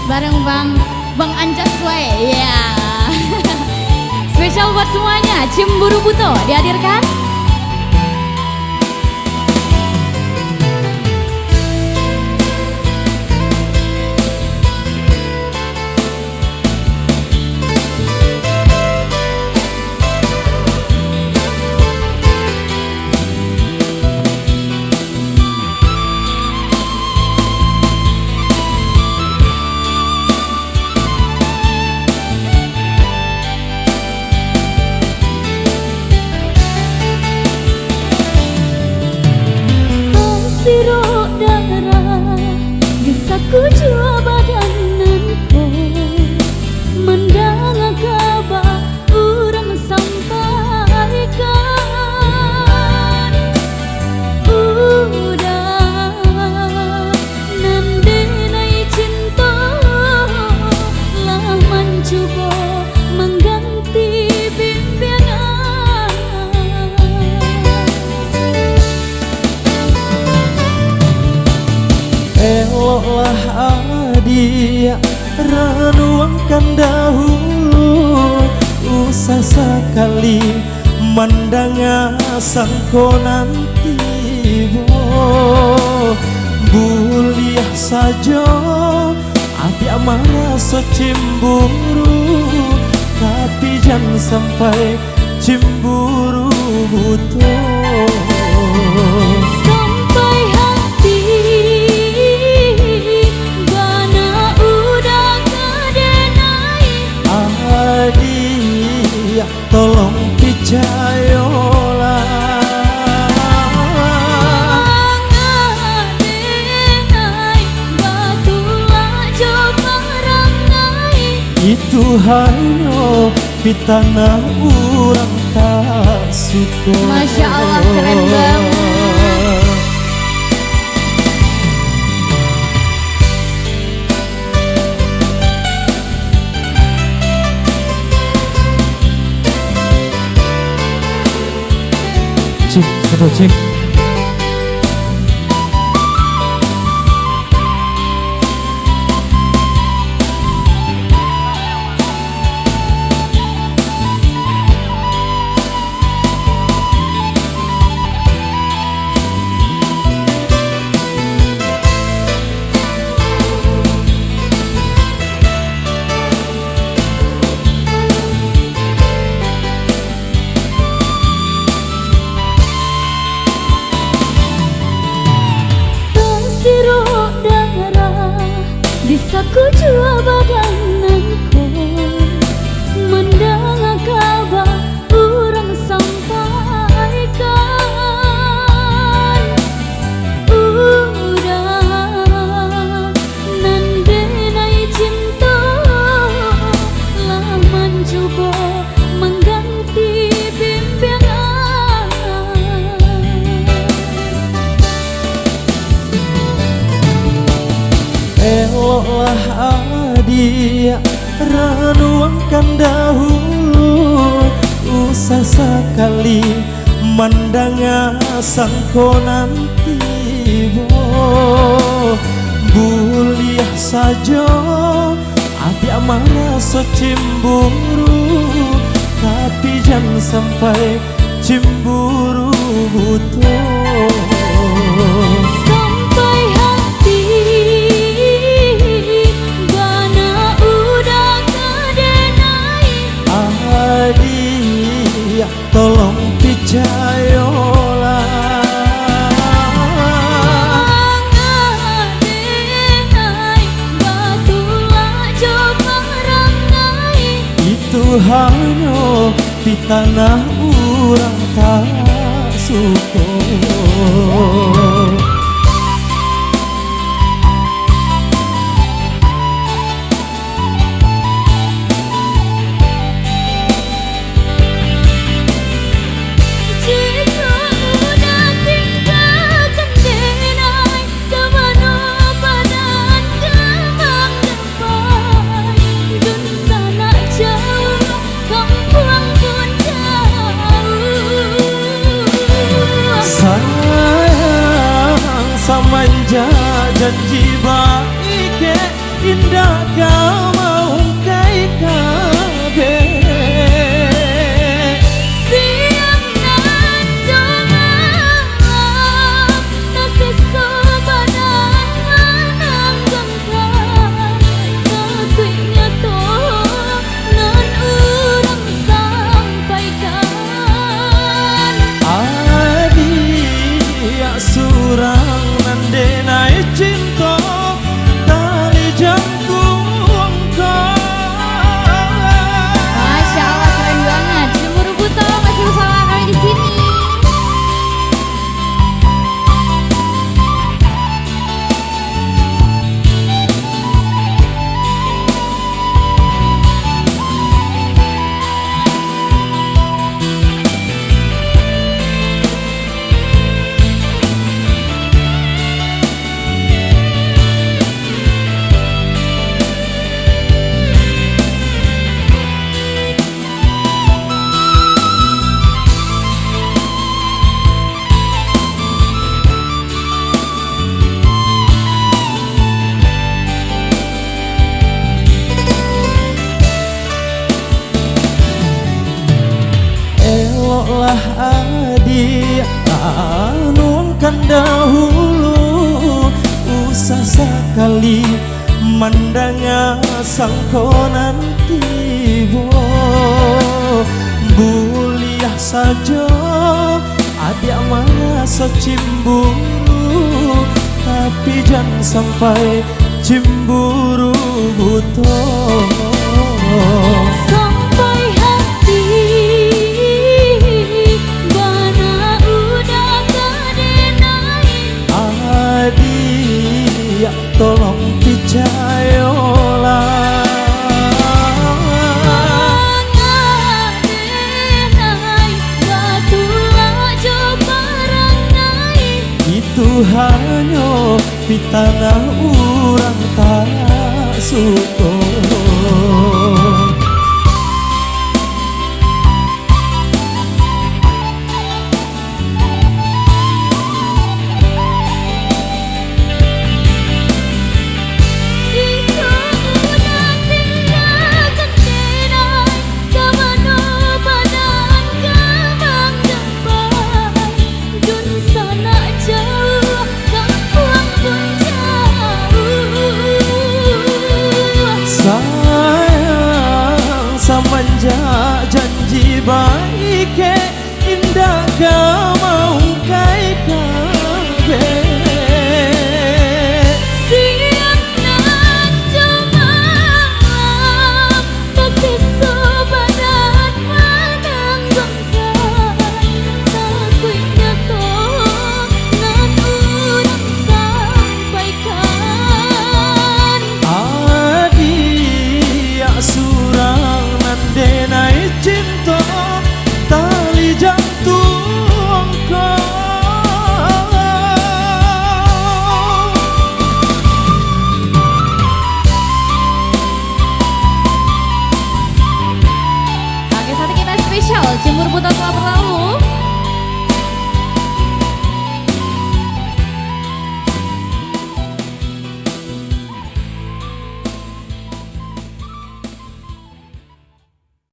bareng Bang Ancas Way. Ya. Spesial buat semuanya, Cemburu Buto dihadirkan. Ku jua badananku mendengar kabar orang sampaikan udah nandenai cinta lah mencoba mengganti bimbingan. Eloklah adia renuangkan dahulu, usah sekali mandang sangko nanti buliah saja hati merasa cemburu, tapi jangan sampai cemburu butuh. Tolong picayolah itu hanya fitnah orang tak suka. Masya Allah, keren banget. Cik, sedot cik. Ku jua badananku mendengar kabar orang sampaikan udah nandenai cinta lah mencoba mengganti bimbingan. Eloklah adia renuangkan dahulu, usah sekali mandang sangko nanti buliah saja hati merasa cemburu, tapi jangan sampai cemburu butuh. Tolong picayolah itu hanya fitnah orang tak suka. Sayang samanja janji baik indah kau mau kai kabeh. Siang nan jolang tasih sobanan manang gengkan tapi nyato nan urang sampaikan. Adia surang nandenai cinta tali jantung kau. Masya Allah keren banget. Cemburu Buto masih bersama kami di sini. Eloklah adik anungkan dahulu, usah sekali mandang sangko nanti buliah saja adik masa cimburu, tapi jangan sampai cimburu buto. Sampai hati bana udah kadenai. Adia tolong picayolah. Ngadenai gatulah jo barangai. Itu hanya pitana urang tak suko. Itu udah tinggal kendenai kamano badan kamang jembai. Dun sana jauh kampung pun jauh. Sayang semenjak janji baik indah kau mau kai kabeh. Siang nan jolang tasih sobanan manang gengkan tapi nyato nan urang sampaikan. Adia surang nandenai cinta tali jantung kau. Oke, saat kita spesial Cemburu Buto telah berlalu.